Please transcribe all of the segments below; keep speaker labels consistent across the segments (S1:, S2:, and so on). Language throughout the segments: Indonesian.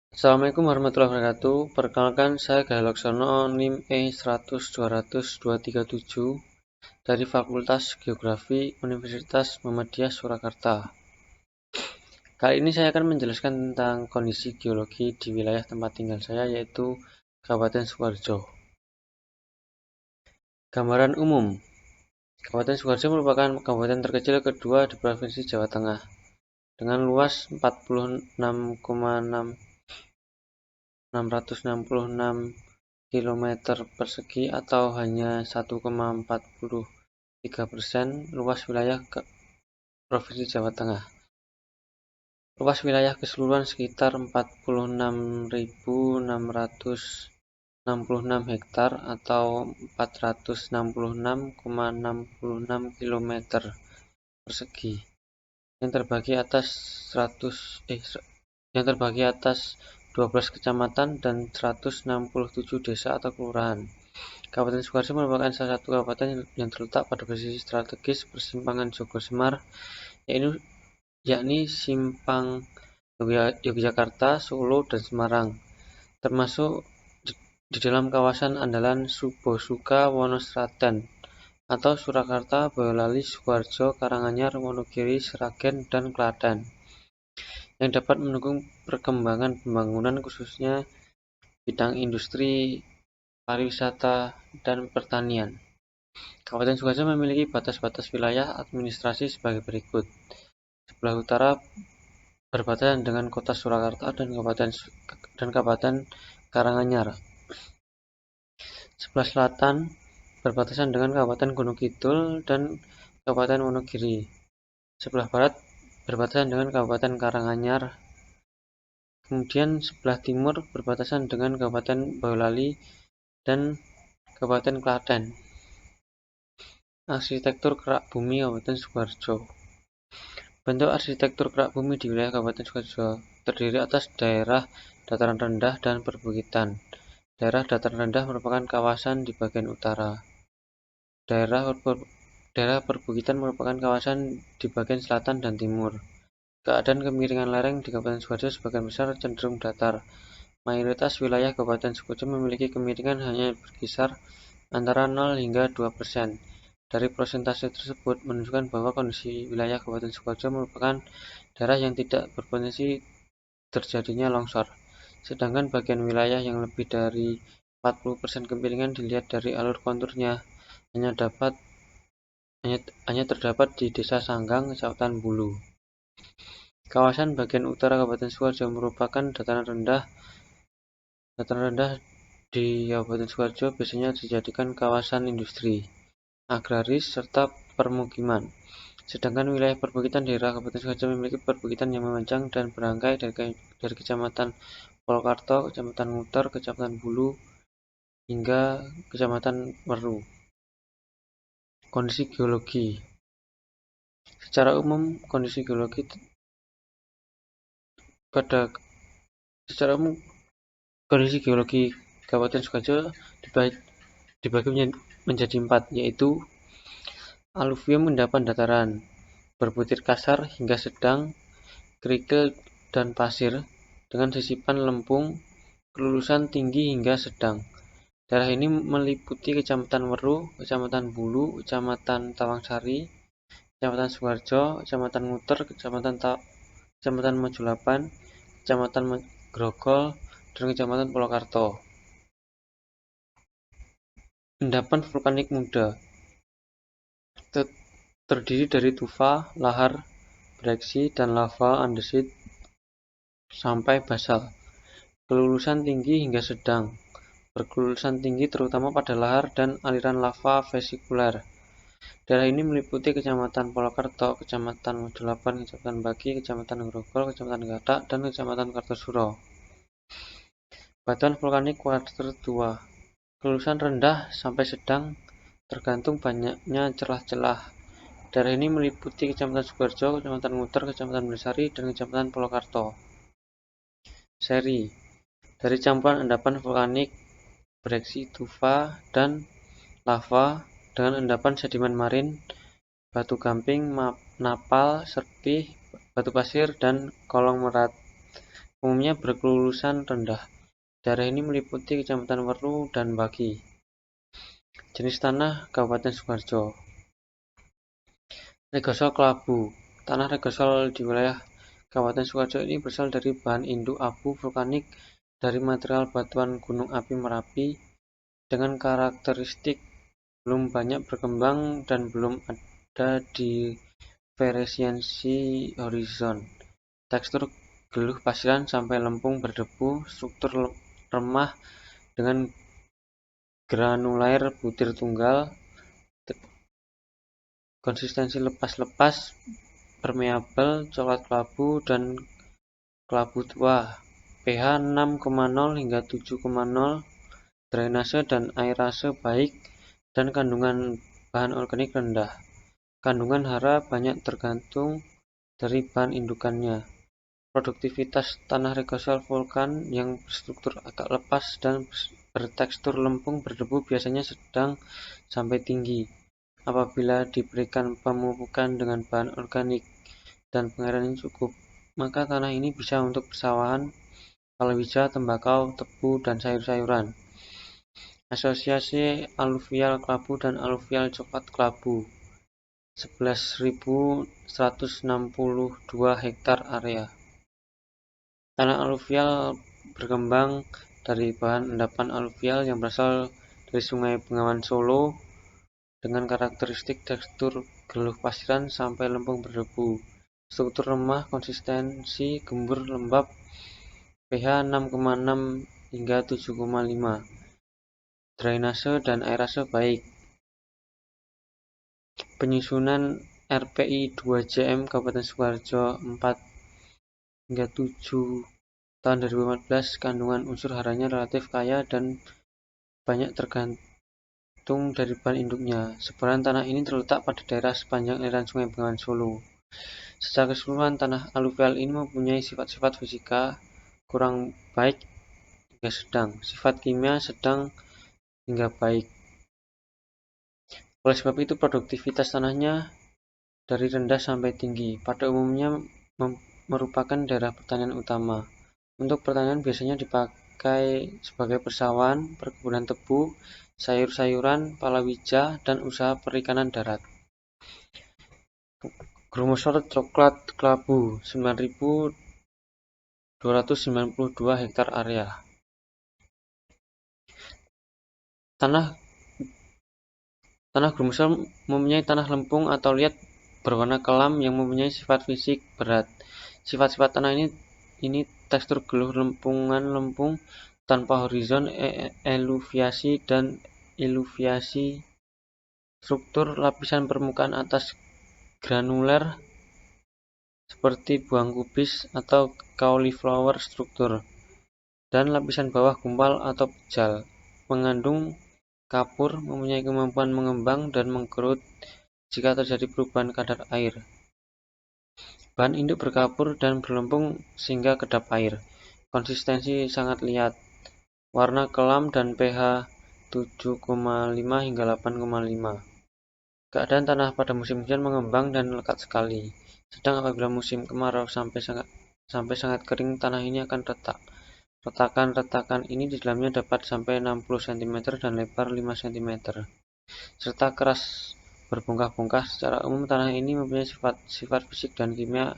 S1: Assalamualaikum warahmatullahi wabarakatuh. Perkenalkan, saya Gael Laksono, NIM E100-200-237 dari Fakultas Geografi Universitas Muhammadiyah Surakarta. Kali ini saya akan menjelaskan tentang kondisi geologi di wilayah tempat tinggal saya, yaitu Kabupaten Sukoharjo. Gambaran umum. Kabupaten Sukoharjo merupakan kabupaten terkecil kedua di Provinsi Jawa Tengah, dengan luas 46.666 km persegi atau hanya 1,43% luas wilayah Provinsi Jawa Tengah. Luas wilayah keseluruhan sekitar 46.666 hektar atau 466,66 km persegi yang terbagi atas 12 kecamatan dan 167 desa atau kelurahan. Kabupaten Sukoharjo merupakan salah satu kabupaten yang terletak pada posisi strategis persimpangan Jogor-Semar, yakni Simpang Yogyakarta, Solo, dan Semarang, termasuk di dalam kawasan andalan Subosuka Wonoslaten atau Surakarta, Boyolali, Sukoharjo, Karanganyar, Wonogiri, Sragen, dan Klaten, yang dapat mendukung perkembangan pembangunan khususnya bidang industri, pariwisata, dan pertanian. Kabupaten Sukoharjo memiliki batas-batas wilayah administrasi sebagai berikut. Sebelah utara berbatasan dengan Kota Surakarta dan Kabupaten Karanganyar. Sebelah selatan berbatasan dengan Kabupaten Gunung Kidul dan Kabupaten Wonogiri. Sebelah barat berbatasan dengan Kabupaten Karanganyar. Kemudian sebelah timur berbatasan dengan Kabupaten Boyolali dan Kabupaten Klaten. Arsitektur kerak bumi Kabupaten Sukoharjo. Bentuk arsitektur kerak bumi di wilayah Kabupaten Sukoharjo terdiri atas daerah dataran rendah dan perbukitan. Daerah dataran rendah merupakan kawasan di bagian utara. Daerah perbukitan merupakan kawasan di bagian selatan dan timur. Keadaan kemiringan lereng di Kabupaten Sukoharjo sebagian besar cenderung datar. Mayoritas wilayah Kabupaten Sukoharjo memiliki kemiringan hanya berkisar antara 0 hingga 2%. Dari persentase tersebut menunjukkan bahwa kondisi wilayah Kabupaten Sukoharjo merupakan daerah yang tidak berpotensi terjadinya longsor. Sedangkan bagian wilayah yang lebih dari 40% kemiringan dilihat dari alur konturnya hanya terdapat di Desa Sanggang, Kecamatan Bulu. Kawasan bagian utara Kabupaten Sukoharjo merupakan dataran rendah di Kabupaten Sukoharjo biasanya dijadikan kawasan industri, agraris, serta permukiman. Sedangkan wilayah perbukitan daerah Kabupaten Sukoharjo memiliki perbukitan yang memanjang dan berangkai dari Kecamatan Polokarto, Kecamatan Nguter, Kecamatan Bulu, hingga Kecamatan Meru. Kondisi geologi. Secara umum, kondisi geologi Kabupaten Sukoharjo dibagi menjadi 4, yaitu aluvium endapan dataran, berbutir kasar hingga sedang, kerikil dan pasir, dengan sisipan lempung, kelulusan tinggi hingga sedang. Daerah ini meliputi Kecamatan Meru, Kecamatan Bulu, Kecamatan Tawangsari, Kecamatan Sukoharjo, Kecamatan Nguter, Kecamatan Majulapan, Kecamatan Grogol, dan Kecamatan Polokarto. Endapan vulkanik muda terdiri dari tufa, lahar, bereaksi, dan lava andesit sampai basal. Kelulusan tinggi hingga sedang. Berkelulusan tinggi terutama pada lahar dan aliran lava vesikuler. Daerah ini meliputi Kecamatan Polokarto, Kecamatan Majulapan, Kecamatan Bagi, Kecamatan Grogol, Kecamatan Gatak, dan Kecamatan Kartosuro. Batuan vulkanik kuarter 2. Kelulusan rendah sampai sedang tergantung banyaknya celah-celah. Daerah ini meliputi Kecamatan Sukoharjo, Kecamatan Nguter, Kecamatan Bersari, dan Kecamatan Polokarto. Seri dari campuran endapan vulkanik, bereaksi tufa, dan lava dengan endapan sedimen marin, batu gamping, napal, serpih, batu pasir, dan kolong merat. umumnya berkelulusan rendah. Daerah ini meliputi Kecamatan Weru dan Bagi. Jenis tanah Kabupaten Sidoarjo. Regosol Kelabu. Tanah regosol di wilayah Kabupaten Sidoarjo ini berasal dari bahan induk abu vulkanik dari material batuan Gunung Api Merapi dengan karakteristik belum banyak berkembang dan belum ada diferensiasi horizon. Tekstur geluh pasiran sampai lempung berdebu, struktur remah dengan granulair butir tunggal, konsistensi lepas-lepas, permeabel, coklat kelabu, dan kelabu tua, pH 6,0 hingga 7,0, drainase dan airase baik, dan kandungan bahan organik rendah. Kandungan hara banyak tergantung dari bahan indukannya. Produktivitas tanah regosol vulkan yang berstruktur agak lepas dan bertekstur lempung berdebu biasanya sedang sampai tinggi. Apabila diberikan pemupukan dengan bahan organik dan pengairan yang cukup, maka tanah ini bisa untuk persawahan, palawija, tembakau, tebu, dan sayur-sayuran. Asosiasi aluvial kelabu dan aluvial coklat kelabu 11.162 hektar area. Tanah aluvial berkembang dari bahan endapan aluvial yang berasal dari Sungai Bengawan Solo dengan karakteristik tekstur geluh pasiran sampai lempung berdebu, struktur remah, konsistensi gembur lembab, pH 6,6 hingga 7,5, drainase dan airase baik. Penyusunan RPI 2JM Kabupaten Sidoarjo 4 hingga 7 tahun 2014, kandungan unsur haranya relatif kaya dan banyak tergantung dari bahan induknya. Sebaran tanah ini terletak pada daerah sepanjang aliran Sungai Bengawan Solo. Secara keseluruhan, tanah aluvial ini mempunyai sifat-sifat fisika kurang baik hingga sedang, sifat kimia sedang hingga baik. Oleh sebab itu, produktivitas tanahnya dari rendah sampai tinggi. Pada umumnya merupakan daerah pertanian utama. Untuk pertanian biasanya dipakai sebagai persawahan, perkebunan tebu, sayur-sayuran, palawija, dan usaha perikanan darat. Gromosor coklat kelabu 9.292 hektar area. Tanah gromosor mempunyai tanah lempung atau liat berwarna kelam yang mempunyai sifat fisik berat. Sifat-sifat tanah ini tekstur geluh lempungan lempung tanpa horizon, eluviasi dan eluviasi. Struktur lapisan permukaan atas granuler seperti buah kubis atau cauliflower struktur, dan lapisan bawah gumpal atau pejal. Mengandung kapur, mempunyai kemampuan mengembang dan mengkerut jika terjadi perubahan kadar air. Bahan induk berkapur dan berlempung sehingga kedap air. Konsistensi sangat liat, warna kelam dan pH 7,5 hingga 8,5. Keadaan tanah pada musim hujan mengembang dan lekat sekali. Sedang apabila musim kemarau sampai sangat kering, tanah ini akan retak. Retakan-retakan ini di dalamnya dapat sampai 60 cm dan lebar 5 cm, serta keras berbongkah-bongkah. Secara umum, tanah ini mempunyai sifat fisik dan kimia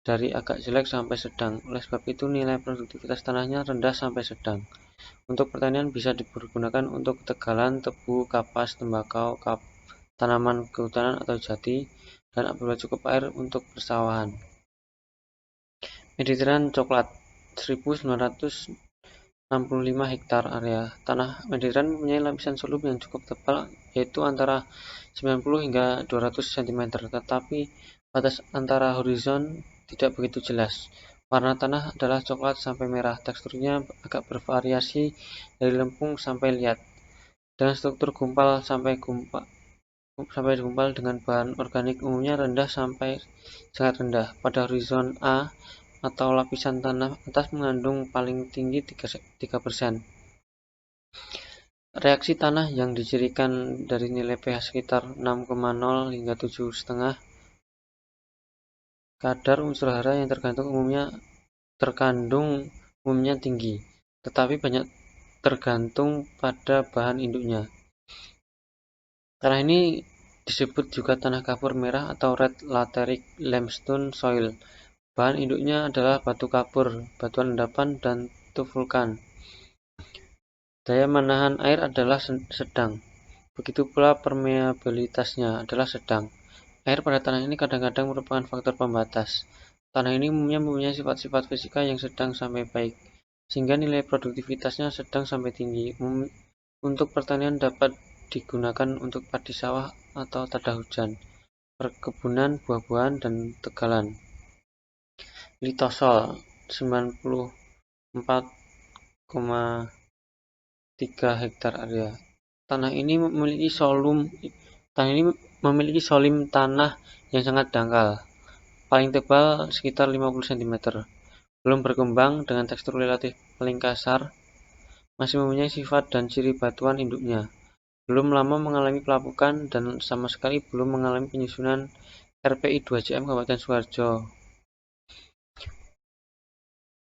S1: dari agak jelek sampai sedang. Oleh sebab itu, nilai produktivitas tanahnya rendah sampai sedang. Untuk pertanian bisa dipergunakan untuk tegalan, tebu, kapas, tembakau, tanaman kehutanan atau jati, dan apabila cukup air untuk persawahan. Mediterranean coklat 1.965 hektar area. Tanah Mediterranean mempunyai lapisan selum yang cukup tebal, yaitu antara 90 hingga 200 cm, tetapi batas antara horizon tidak begitu jelas. Warna tanah adalah coklat sampai merah, teksturnya agak bervariasi dari lempung sampai liat, dengan struktur gumpal sampai gumpal dengan bahan organik umumnya rendah sampai sangat rendah. Pada horizon A atau lapisan tanah atas mengandung paling tinggi 3%. Reaksi tanah yang dicirikan dari nilai pH sekitar 6,0 hingga 7,5. Kadar unsur hara yang tergantung umumnya terkandung umumnya tinggi, tetapi banyak tergantung pada bahan induknya. Tanah ini disebut juga tanah kapur merah atau red lateric limestone soil. Bahan induknya adalah batu kapur, batuan endapan, dan tufulkan. Daya menahan air adalah sedang. Begitu pula permeabilitasnya adalah sedang. Air pada tanah ini kadang-kadang merupakan faktor pembatas. Tanah ini umumnya mempunyai sifat-sifat fisika yang sedang sampai baik, sehingga nilai produktivitasnya sedang sampai tinggi. Untuk pertanian dapat digunakan untuk padi sawah atau tada hujan, perkebunan buah-buahan, dan tegalan. Litosol 94,3 hektar area. Tanah ini memiliki solim tanah yang sangat dangkal, paling tebal sekitar 50 cm, belum berkembang dengan tekstur relatif paling kasar, masih mempunyai sifat dan ciri batuan induknya, belum lama mengalami pelapukan, dan sama sekali belum mengalami penyusunan RPI 2JM Kabupaten Sukoharjo.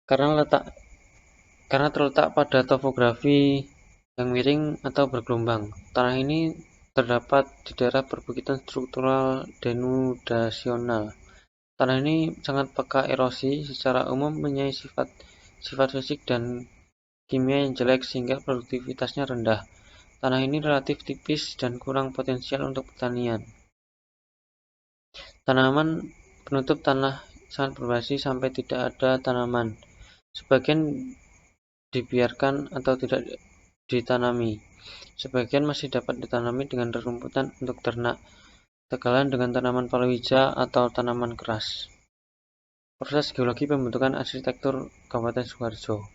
S1: Karena terletak pada topografi yang miring atau bergelombang, tanah ini terdapat di daerah perbukitan struktural denudasional. Tanah ini sangat peka erosi, secara umum mempunyai sifat fisik dan kimia yang jelek sehingga produktivitasnya rendah. Tanah ini relatif tipis dan kurang potensial untuk pertanian. Tanaman penutup tanah sangat berbasi sampai tidak ada tanaman. Sebagian dibiarkan atau tidak ditanami. Sebagian masih dapat ditanami dengan rerumputan untuk ternak, tegalan dengan tanaman palawija atau tanaman keras. Proses geologi pembentukan arsitektur Kabupaten Sukoharjo.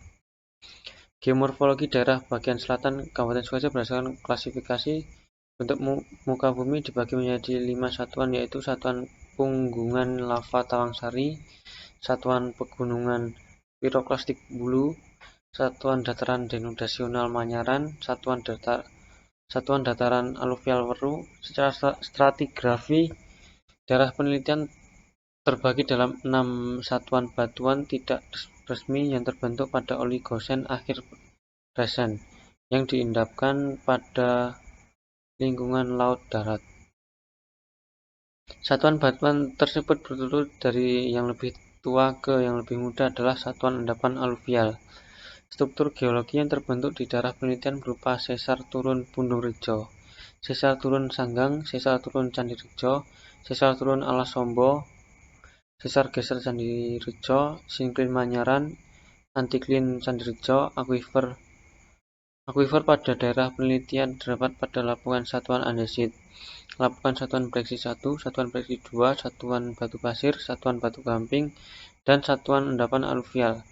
S1: Geomorfologi daerah bagian selatan Kabupaten Sukoharjo berdasarkan klasifikasi bentuk muka bumi dibagi menjadi 5 satuan, yaitu Satuan Punggungan Lava Tawangsari, Satuan Pegunungan Piroklastik Bulu, Satuan Dataran Denudasional Manyaran, Satuan Dataran Aluvial Weru. Secara stratigrafi, daerah penelitian terbagi dalam 6 satuan batuan tidak resmi yang terbentuk pada Oligosen akhir Resen, yang diendapkan pada lingkungan laut darat. Satuan batuan tersebut berturut dari yang lebih tua ke yang lebih muda adalah satuan endapan aluvial. Struktur geologi yang terbentuk di daerah penelitian berupa sesar turun Pundung Rejo, sesar turun Sanggang, sesar turun Candi Rejo, sesar turun Alas Sombo, sesar geser Candi Rejo, sinklin Manyaran, antiklin Candi Rejo, Akuifer pada daerah penelitian terdapat pada Lapukan Satuan Andesit, Lapukan Satuan Breksi 1, Satuan Breksi 2, Satuan Batu Pasir, Satuan Batu Gamping, dan Satuan Endapan Aluvial.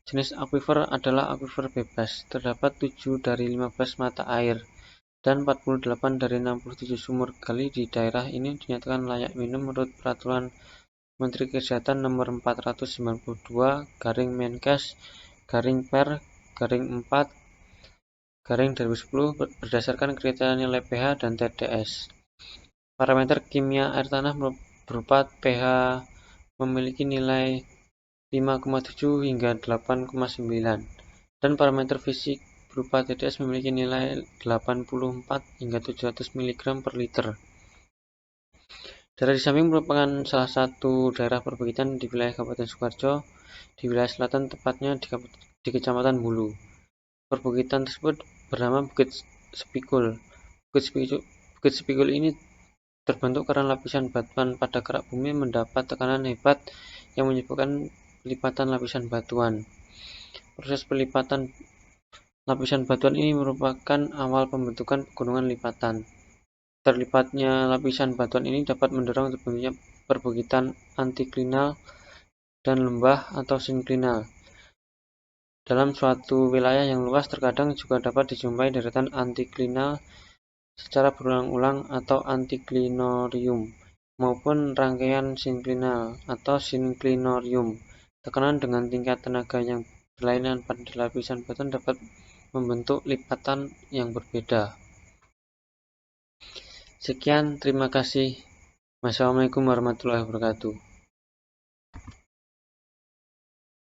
S1: Jenis akuifer adalah akuifer bebas. Terdapat 7 dari 15 mata air dan 48 dari 67 sumur gali di daerah ini dinyatakan layak minum menurut Peraturan Menteri Kesehatan Nomor 492/Per/4/2010 berdasarkan kriteria nilai pH dan TDS. Parameter kimia air tanah berupa pH memiliki nilai 5,7 hingga 8,9, dan parameter fisik berupa TDS memiliki nilai 84 hingga 700 mg per liter. Daerah di samping merupakan salah satu daerah perbukitan di wilayah Kabupaten Sukoharjo, di wilayah selatan tepatnya di Kecamatan Bulu. Perbukitan tersebut bernama Bukit Sepikul. Bukit Sepikul ini terbentuk karena lapisan batuan pada kerak bumi mendapat tekanan hebat yang menyebabkan pelipatan lapisan batuan. Proses pelipatan lapisan batuan ini merupakan awal pembentukan pegunungan lipatan. Terlipatnya lapisan batuan ini dapat mendorong terbentuknya perbukitan antiklinal dan lembah atau sinklinal. Dalam suatu wilayah yang luas terkadang juga dapat dijumpai deretan antiklinal secara berulang-ulang atau antiklinorium, maupun rangkaian sinklinal atau sinklinorium. Tekanan dengan tingkat tenaga yang berlainan pada lapisan batuan dapat membentuk lipatan yang berbeda. Sekian, terima kasih. Wassalamualaikum warahmatullahi wabarakatuh.